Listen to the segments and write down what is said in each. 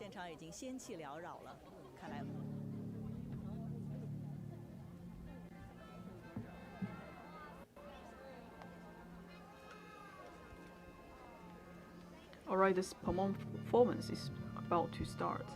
现场已经仙气缭绕了，看来。Alright, this performance is about to start.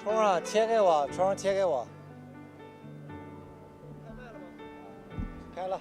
冲啊，切给我，冲切给我。开麦了吗？开了。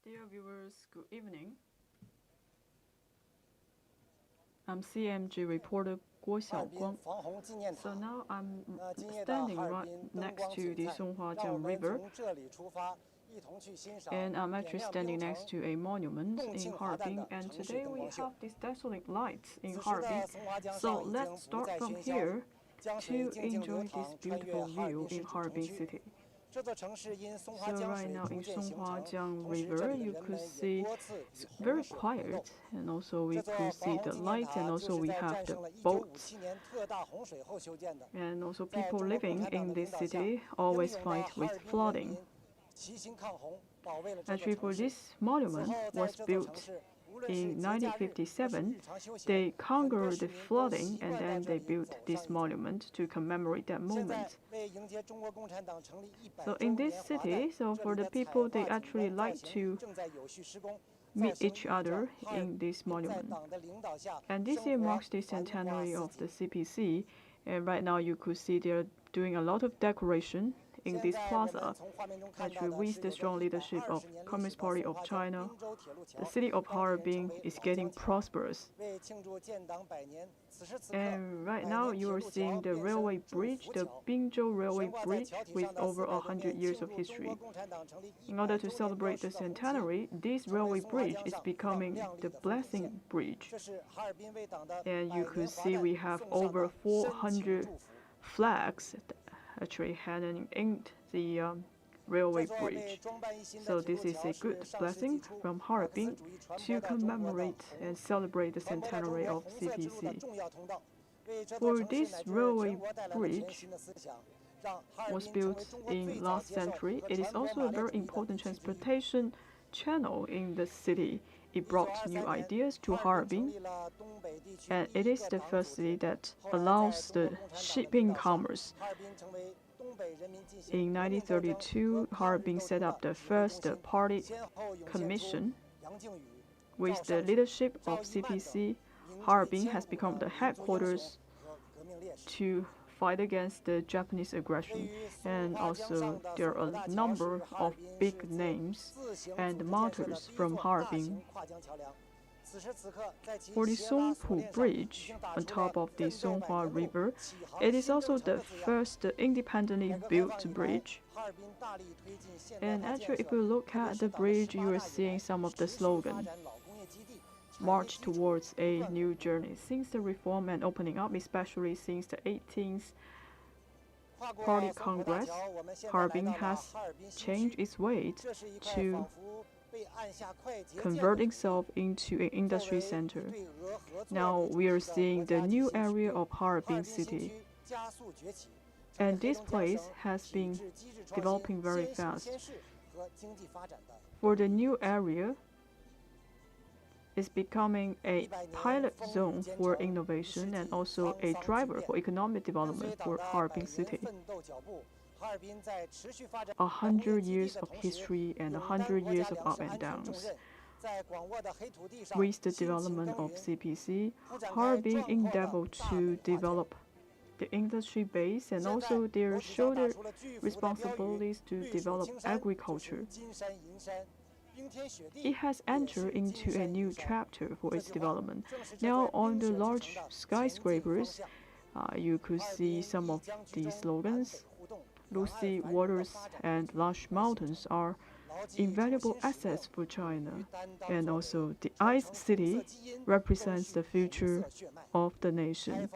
Dear viewers, good evening. I'm CMG reporter Guo Xiaoguang. So now I'm standing right next to the Songhua River, and I'm actually standing next to a monument in Harbin, and today we have these desolate lights in Harbin. So let's start from here to enjoy this beautiful view in Harbin city. So right now in Songhua River, you could see it's very quiet, and also we could see the lights, and also we have the boats. And also people living in this city always fight with flooding. Actually, for this monument was built in 1957, they conquered the flooding and then they built this monument to commemorate that moment. So in this city, for the people, they actually like to meet each other in this monument. And this year marks the centenary of the CPC, and right now you could see they're doing a lot of decoration in this plaza, actually with the strong leadership of Communist Party of China. The city of Harbin is getting prosperous. And right now you are seeing the railway bridge, the Binzhou Railway Bridge, with over 100 years of history. In order to celebrate the centenary, this railway bridge is becoming the Blessing Bridge. And you could see we have over 400 flags actually hanging in the railway bridge. So this is a good blessing from Harbin to commemorate and celebrate the centenary of CPC. For this railway bridge was built in last century, it is also a very important transportation channel in the city. It brought new ideas to Harbin, and it is the first city that allows the shipping commerce. In 1932, Harbin set up the first party commission. With the leadership of CPC, Harbin has become the headquarters to fight against the Japanese aggression, and also there are a number of big names and martyrs from Harbin. For the Songpu Bridge on top of the Songhua River, it is also the first independently built bridge. And actually, if you look at the bridge, you are seeing some of the slogan. March towards a new journey. Since the reform and opening up, especially since the 18th Party Congress, Harbin has changed its weight to convert itself into an industry center. Now we are seeing the new area of Harbin City. And this place has been developing very fast. For the new area, is becoming a pilot zone for innovation and also a driver for economic development for Harbin City. 100 years of history and 100 years of up and downs. With the development of CPC, Harbin endeavored to develop the industry base and also their shoulder responsibilities to develop agriculture. It has entered into a new chapter for its development. Now on the large skyscrapers, you could see some of these slogans. Lucy waters and lush mountains are invaluable assets for China. And also the Ice City represents the future of the nation.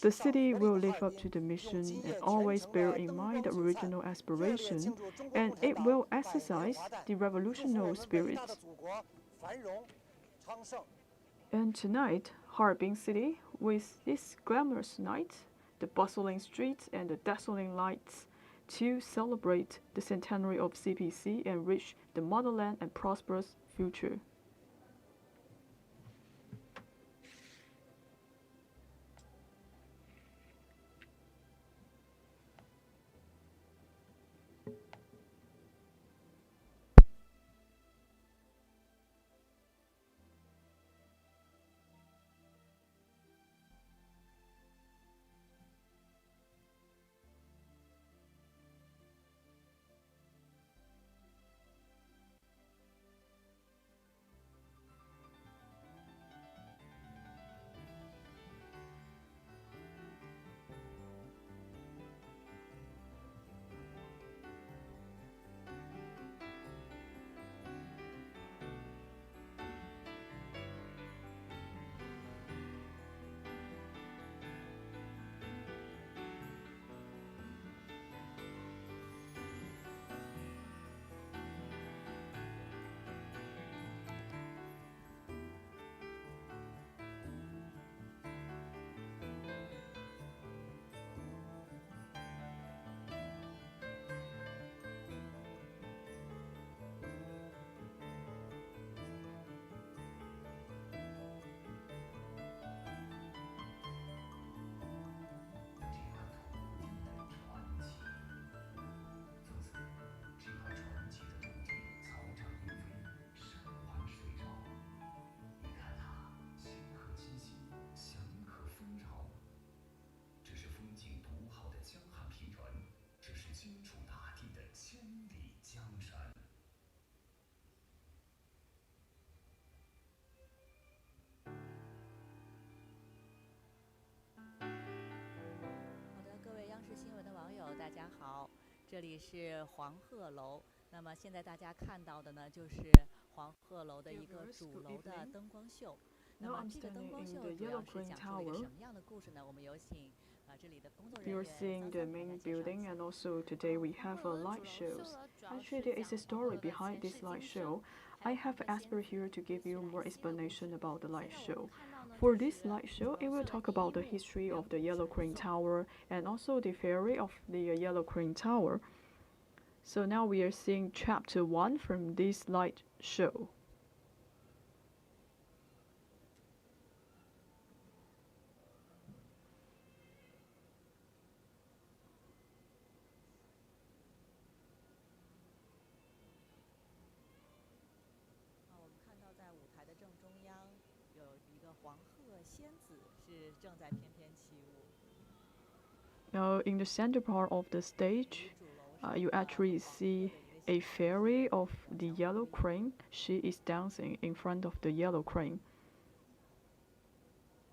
The city will live up to the mission and always bear in mind the original aspiration, and it will exercise the revolutionary spirit. And tonight, Harbin City, with this glamorous night, the bustling streets and the dazzling lights, to celebrate the centenary of CPC and reach the motherland and prosperous future. 这里是黄鹤楼。那么现在大家看到的呢，就是黄鹤楼的一个主楼的灯光秀。那么这个灯光秀主要是讲述了一个什么样的故事呢？我们有请这里的工作人员 You're seeing the main building, and also today we have a light shows. Actually, there is a story behind this light show. I have expert here to give you more explanation about the light show. For this light show, it will talk about the history of the Yellow Crane Tower and also the theory of the Yellow Crane Tower. So now we are seeing chapter 1 from this light show. Now, in the center part of the stage, you actually see a fairy of the yellow crane. She is dancing in front of the yellow crane.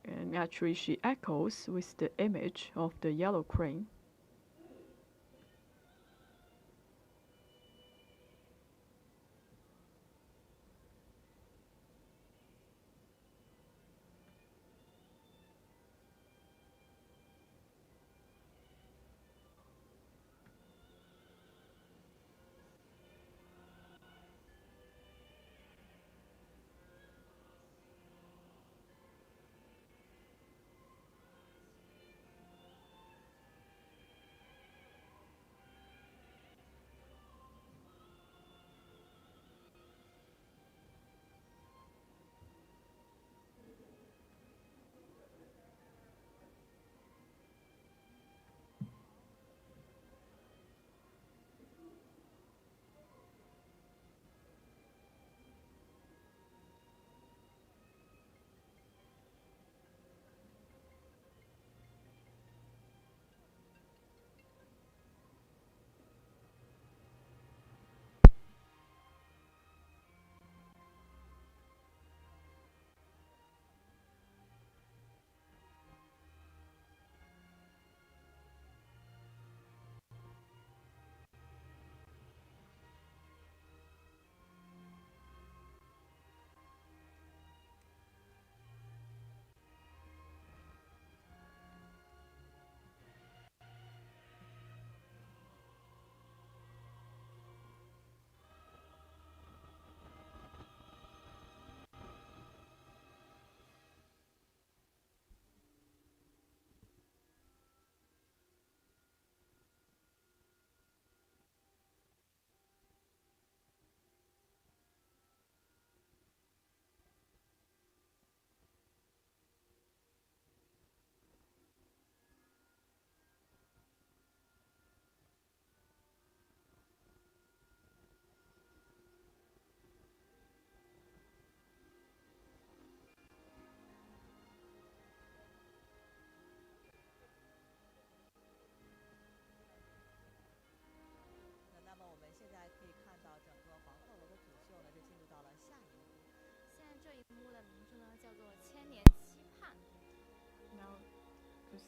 And actually, she echoes with the image of the yellow crane.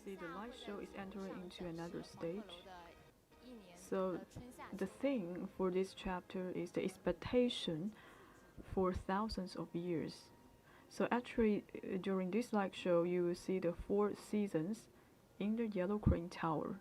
See, the light show is entering into another stage. So the theme for this chapter is the expectation for thousands of years. So actually, during this light show, you will see the 4 seasons in the Yellow Crane Tower.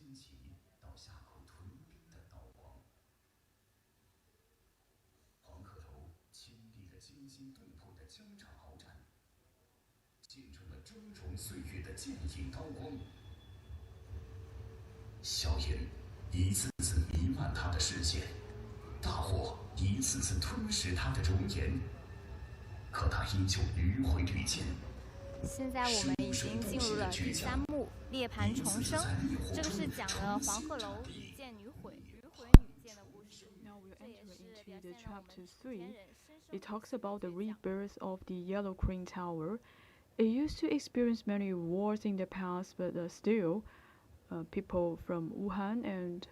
升起到下口屯兵的刀光。黄鹤楼亲历了惊心动魄的疆场鏖战，见证了峥嵘岁月的剑影刀光。硝烟一次次弥漫他的视线，大火一次次吞噬他的容颜，可他依旧迂回屡见。现在我们已经进入了第3幕涅槃重生，这个是讲了黄鹤楼屡建屡毁、屡毁屡建的故事。 Now we're entering into the chapter 3. It talks about the rebirth of the Yellow Crane Tower. It used to experience many wars in the past, but still, people from Wuhan and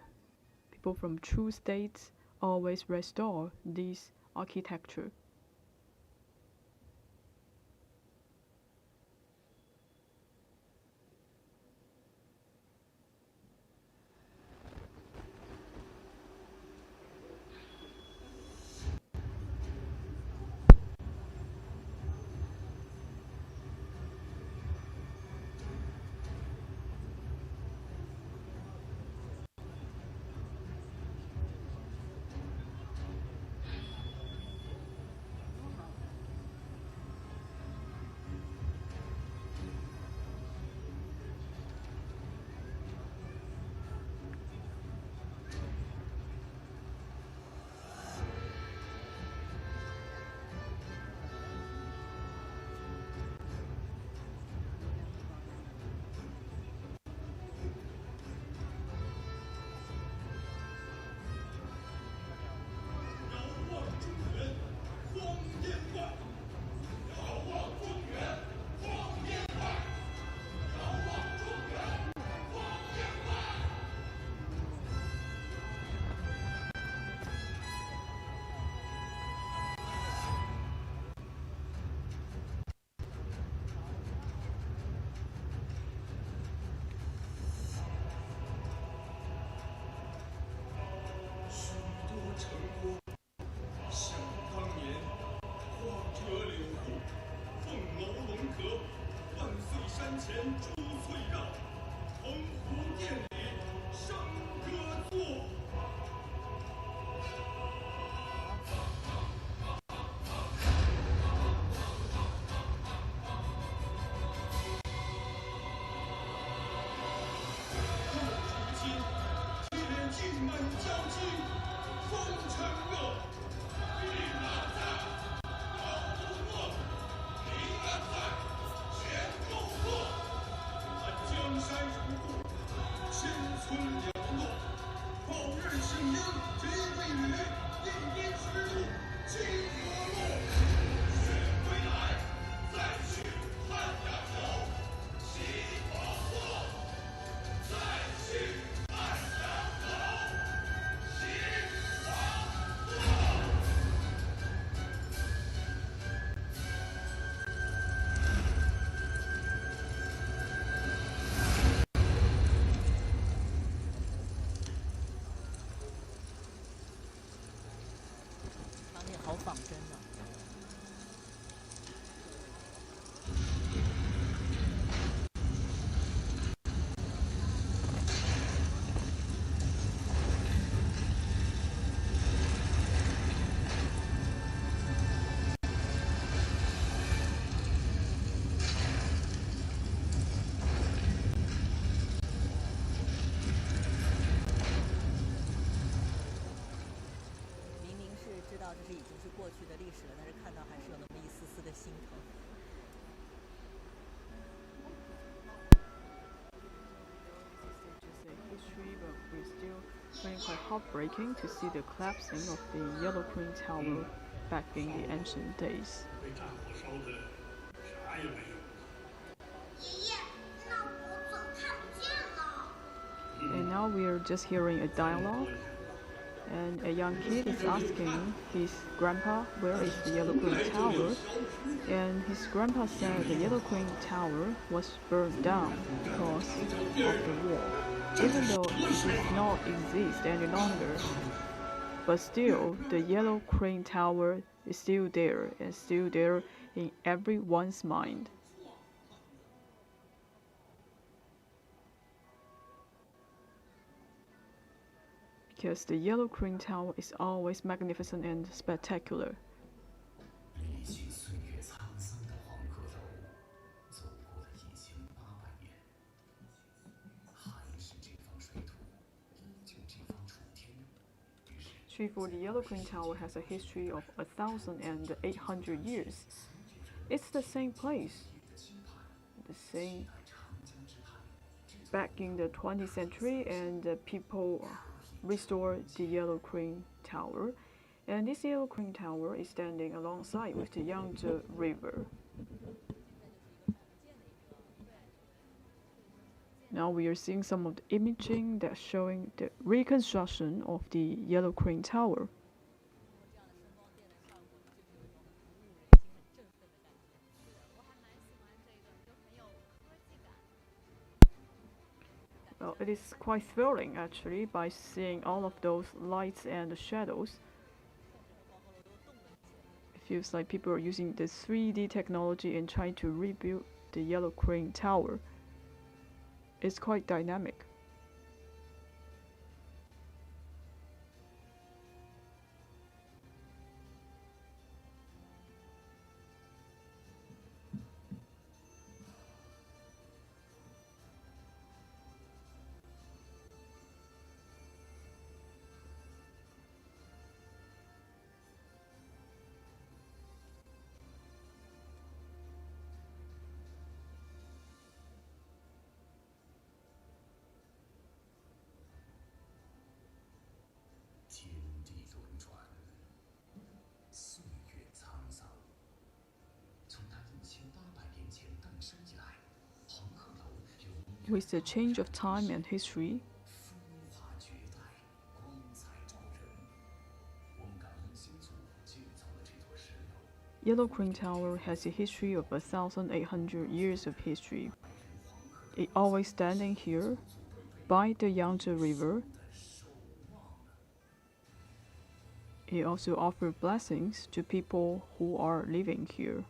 people from true states always restore this architecture. Quite heartbreaking to see the collapsing of the Yellow Crane Tower back in the ancient days. And now we are just hearing a dialogue, and a young kid is asking his grandpa where is the Yellow Crane Tower, and his grandpa said the Yellow Crane Tower was burned down because of the war. Even though it does not exist any longer, but still the Yellow Crane Tower is still there and still there in everyone's mind. because the Yellow Crane Tower is always magnificent and spectacular. 历经岁月沧桑的黄鹤楼，走过了1800年，还是这方水土，依旧这方楚天。于是， For the Yellow Crane Tower has a history of 1,800 years. It's the same place, the same back in the 20th century, and people restored the Yellow Crane Tower. And this Yellow Crane Tower is standing alongside with the Yangtze River. Now we are seeing some of the imaging that's showing the reconstruction of the Yellow Crane Tower. Well, it is quite thrilling actually by seeing all of those lights and shadows. It feels like people are using the 3D technology and trying to rebuild the Yellow Crane Tower. It's quite dynamic. With the change of time and history, Yellow Crane Tower has a history of 1,800 years of history. It always standing here by the Yangtze River. It also offers blessings to people who are living here.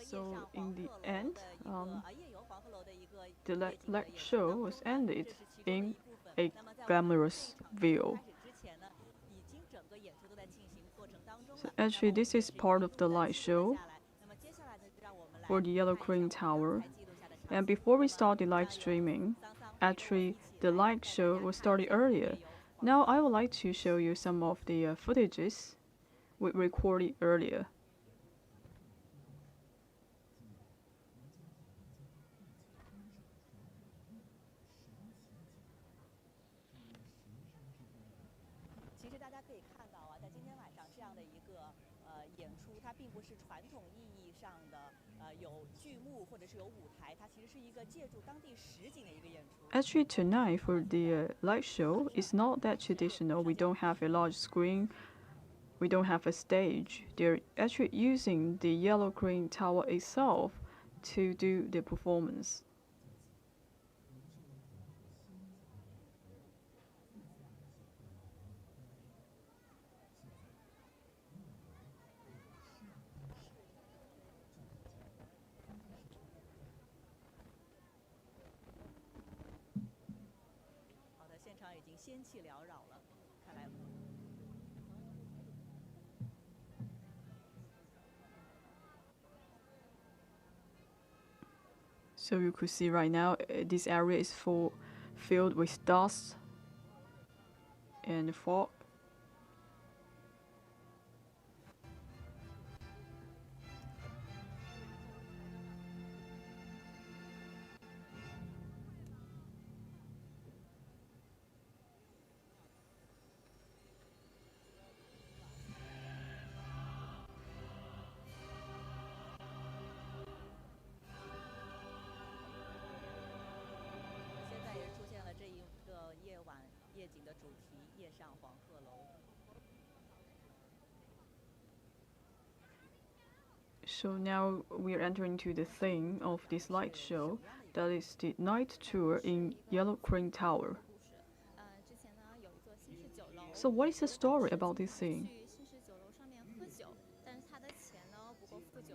So in the end, the light show was ended in a glamorous view. So actually this is part of the light show for the Yellow Crane Tower. And before we start the live streaming, actually the light show was started earlier. Now I would like to show you some of the footages we recorded earlier. Actually tonight for the light show, it's not that traditional. We don't have a large screen, we don't have a stage. They're actually using the Yellow Crane Tower itself to do the performance. 仙气缭绕了，看来。So you could see right now, this area is filled with dust and fog. So now we're entering to the theme of this light show, that is the night tour in Yellow Crane Tower. So what is the story about this scene?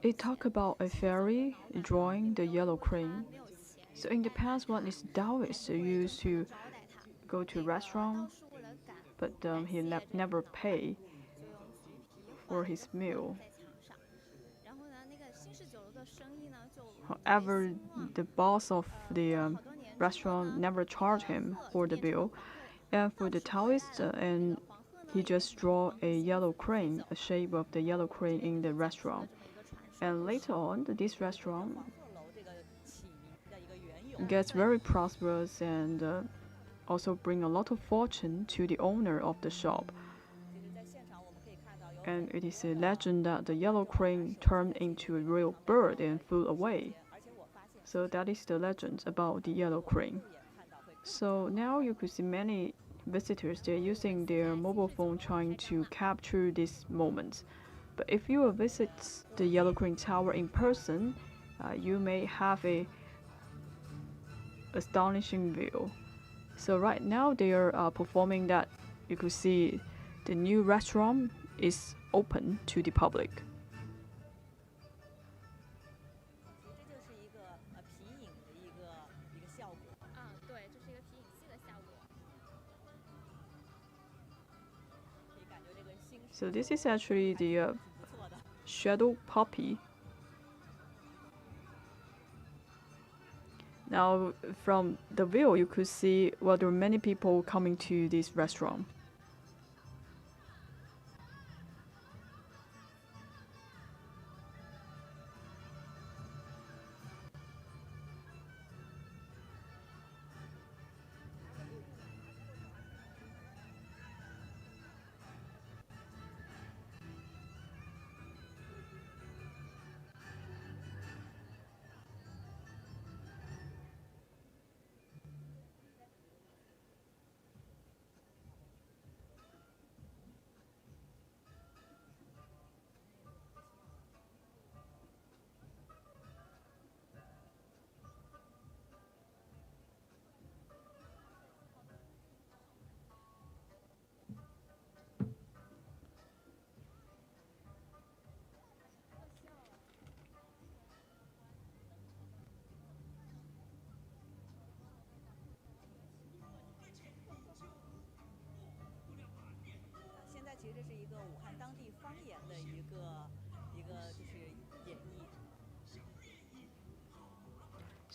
It talks about a fairy drawing the yellow crane. So in the past, one is Taoists used to go to a restaurant, but he never pay for his meal. However, the boss of the restaurant never charged him for the bill, and for the Taoist, and he just draw a yellow crane, a shape of the yellow crane in the restaurant. And later on, this restaurant gets very prosperous and also bring a lot of fortune to the owner of the shop. And it is a legend that the yellow crane turned into a real bird and flew away. So that is the legend about the yellow crane. So now you could see many visitors, they're using their mobile phone trying to capture this moment. But if you will visit the Yellow Crane Tower in person, you may have a astonishing view. So right now they are performing that. You could see the new restaurant is open to the public. So this is actually the shadow puppy. Now from the view you could see, well, there are many people coming to this restaurant.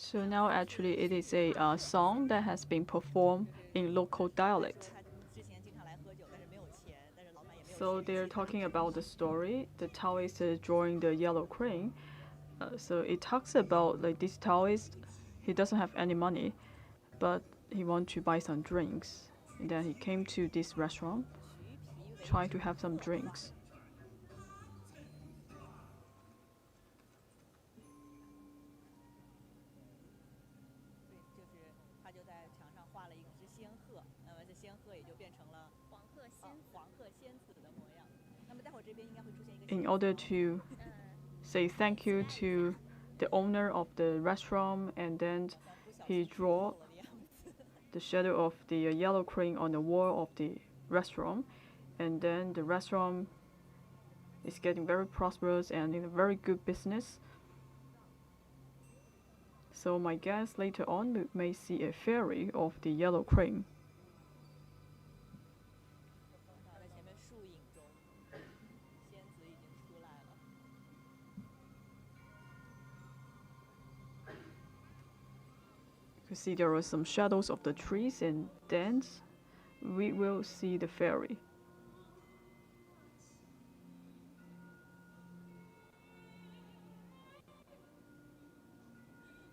So now actually it is a song that has been performed in local dialect. So they're talking about the story. The Taoist is drawing the yellow crane. So it talks about like this Taoist, he doesn't have any money, but he wants to buy some drinks. And then he came to this restaurant, trying to have some drinks. In order to say thank you to the owner of the restaurant, and then he drew the shadow of the yellow crane on the wall of the restaurant, and then the restaurant is getting very prosperous and in a very good business. So my guess later on we may see a fairy of the yellow crane. You see there are some shadows of the trees, and then we will see the ferry.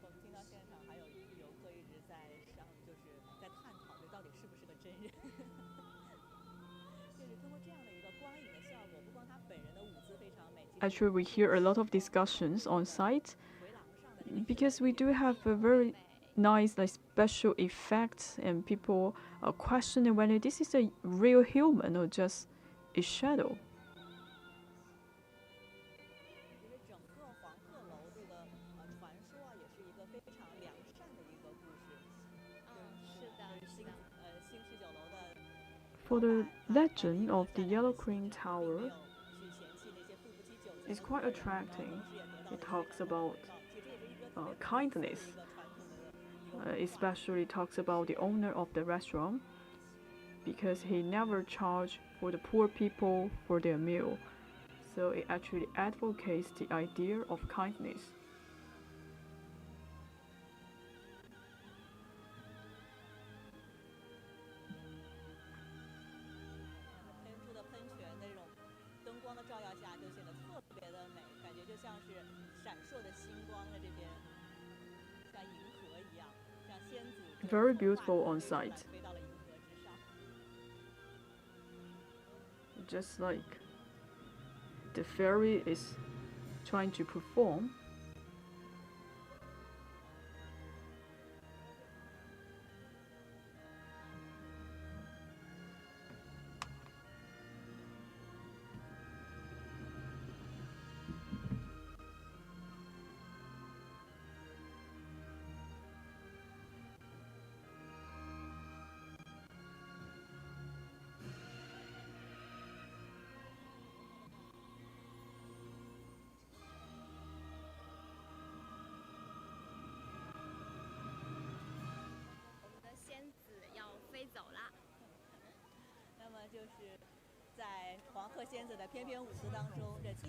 我们听到现场还有游客一直在就是在探讨这到底是不是个真人。就是通过这样的一个光影的效果，不光他本人的舞姿非常美。Actually, we hear a lot of discussions on site because we do have a very nice special effects, and people are questioning whether this is a real human or just a shadow. 其实整个黄鹤楼这个传说啊，也是一个非常良善的一个故事。是的，是的。新19楼的。For the legend of the Yellow Crane Tower is quite attracting. It talks about kindness. Especially talks about the owner of the restaurant, because he never charged for the poor people for their meal. So it actually advocates the idea of kindness. 喷出的喷泉在这种灯光的照耀下，就显得特别的美，感觉就像是闪烁的星光在这边，像银河一样，像仙子。Very beautiful on site. 飞到了银河之上。Just like the fairy is trying to perform.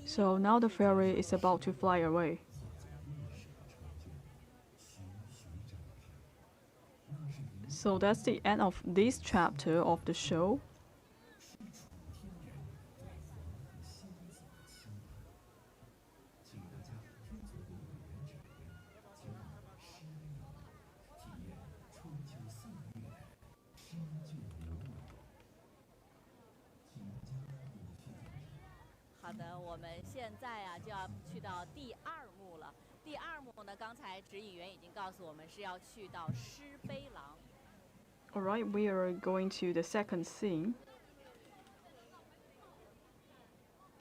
So now the fairy is about to fly away. So that's the end of this chapter of the show.好的，我们现在啊就要去到第2幕了。第2幕呢，刚才指引员已经告诉我们是要去到狮碑廊。Alright, we are going to the second scene.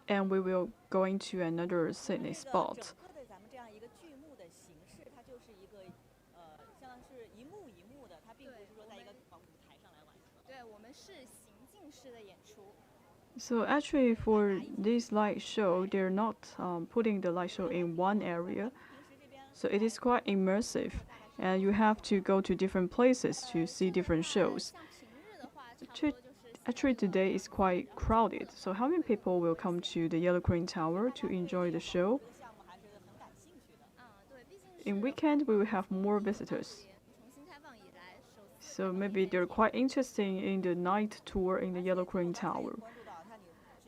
And we will going to another Sydney spot. 整个的咱们这样一个剧目的形式，它就是一个相当是一幕一幕的，它并不是说在一个舞台上来完成。对，我们是行进式的演出。So actually for this light show, they're not putting the light show in one area. So it is quite immersive, and you have to go to different places to see different shows. Actually today is quite crowded. So how many people will come to the Yellow Crane Tower to enjoy the show? In weekend we will have more visitors. So maybe they're quite interested in the night tour in the Yellow Crane Tower.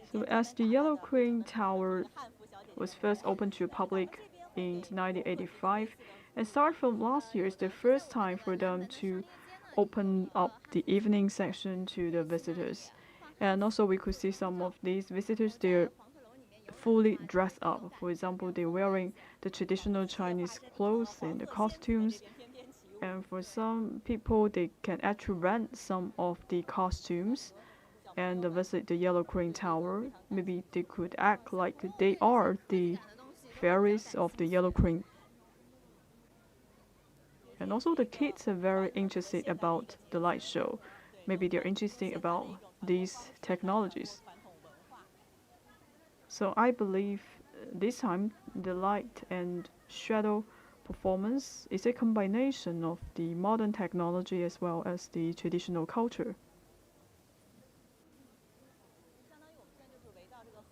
So as the Yellow Crane Tower was first opened to the public in 1985, and start from last year is the first time for them to open up the evening section to the visitors. And also we could see some of these visitors, they're fully dressed up. For example, they're wearing the traditional Chinese clothes and the costumes. And for some people, they can actually rent some of the costumes and visit the Yellow Crane Tower. Maybe they could act like they are the fairies of the Yellow Crane. And also the kids are very interested about the light show. Maybe they're interested about these technologies. So I believe this time the light and shadow performance is a combination of the modern technology as well as the traditional culture. 相当于我们现在就是围绕这个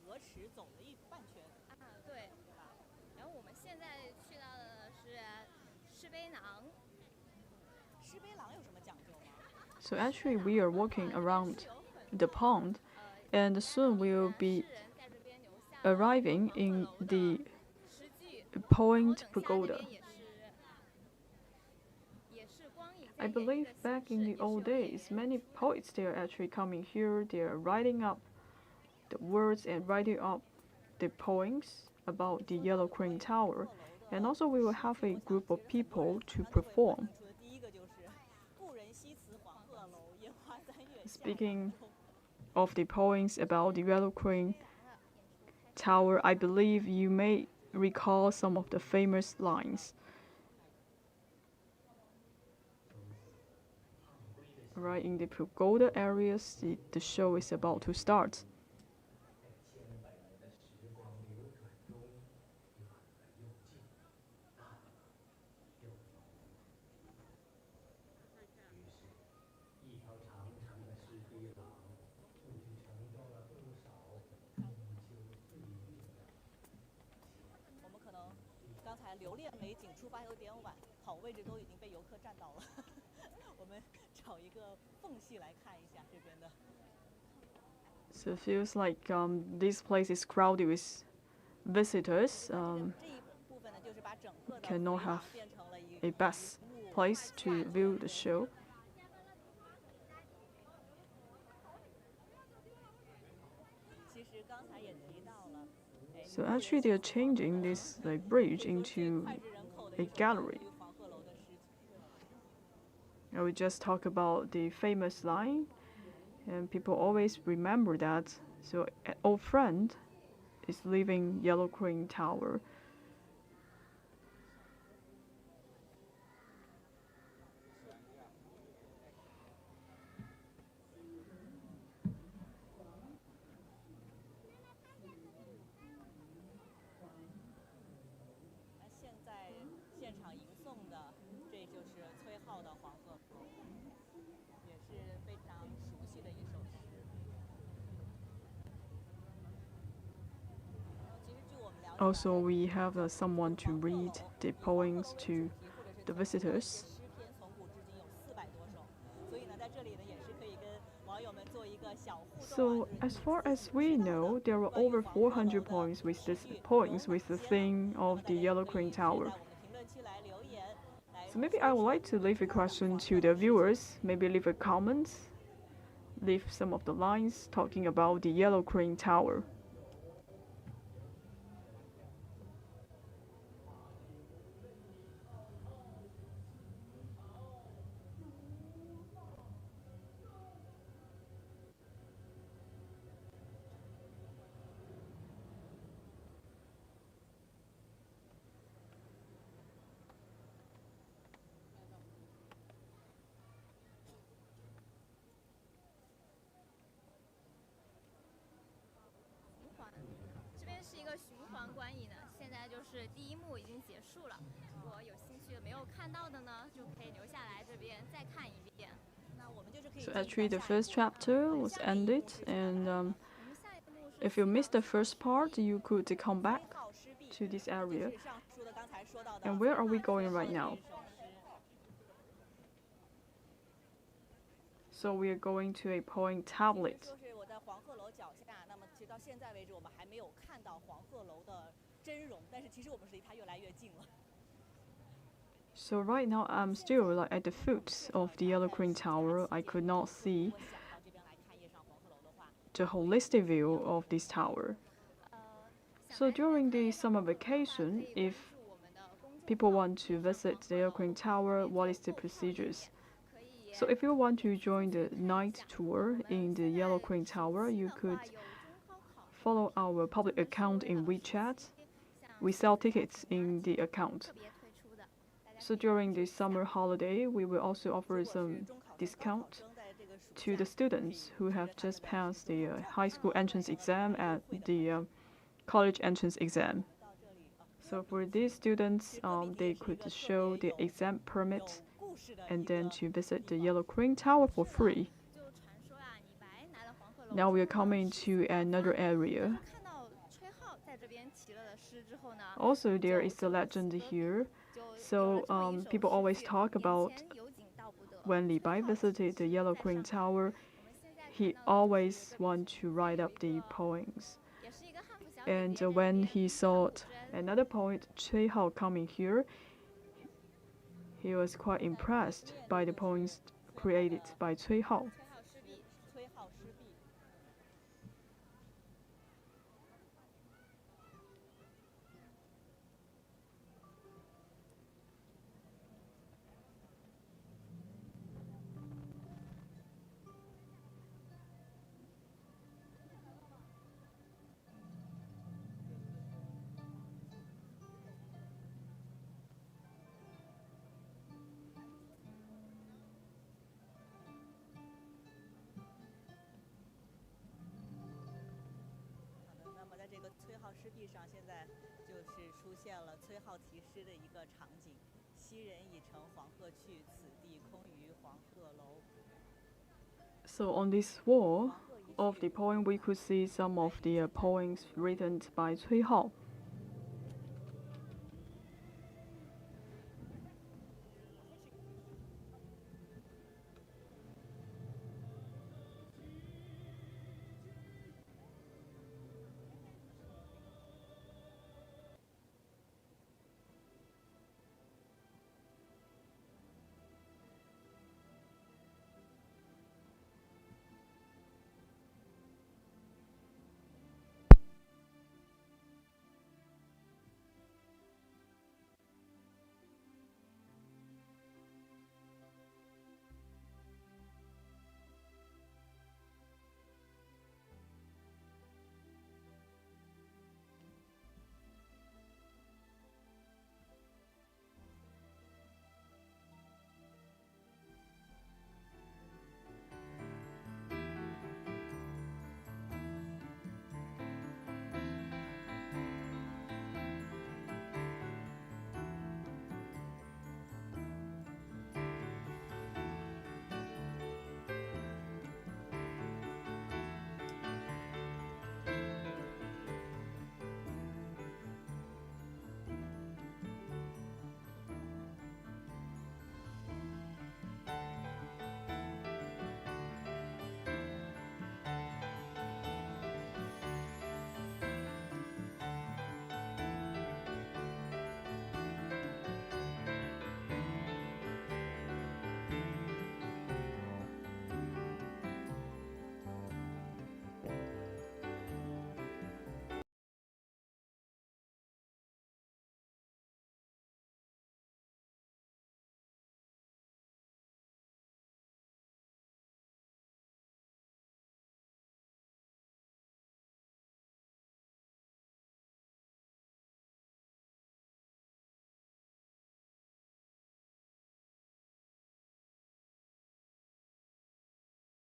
鹅池走了一半圈。对。然后我们现在去到的是狮碑廊。So actually we are walking around the pond, and soon we will be arriving in the Point Pagoda. I believe back in the old days, many poets they are actually coming here, they are writing up the words and writing up the poems about the Yellow Crane Tower. And also we will have a group of people to perform. Speaking of the poems about the Yellow Crane Tower, I believe you may recall some of the famous lines. Right in the pagoda areas, the show is about to start. So it feels like this place is crowded with visitors. Cannot have a best place to view the show. So actually they are changing this bridge into a gallery. And we just talk about the famous line, and people always remember that. So an old friend is leaving Yellow Crane Tower. Also, we have someone to read the poems to the visitors. So, as far as we know, there were over 400 poems with the theme of the Yellow Crane Tower. So maybe I would like to leave a question to the viewers. Maybe leave a comment, leave some of the lines talking about the Yellow Crane Tower. So actually the first chapter was ended, and if you missed the first part, you could come back to this area. And where are we going right now? So we are going to a point tablet. So right now I'm still at the foot of the Yellow Crane Tower. I could not see the holistic view of this tower. So during the summer vacation, if people want to visit the Yellow Crane Tower, what is the procedures? So if you want to join the night tour in the Yellow Crane Tower, you could follow our public account in WeChat. We sell tickets in the account. So during the summer holiday, we will also offer some discount to the students who have just passed the high school entrance exam and the college entrance exam. So for these students, they could show the exam permit and then to visit the Yellow Crane Tower for free. Now we are coming to another area. Also, there is a legend here. So people always talk about when Li Bai visited the Yellow Queen Tower, he always wanted to write up the poems. And when he saw another poet, Cui Hao, coming here, he was quite impressed by the poems created by Cui Hao. So on this wall of the poem, we could see some of the poems written by Cui Hao.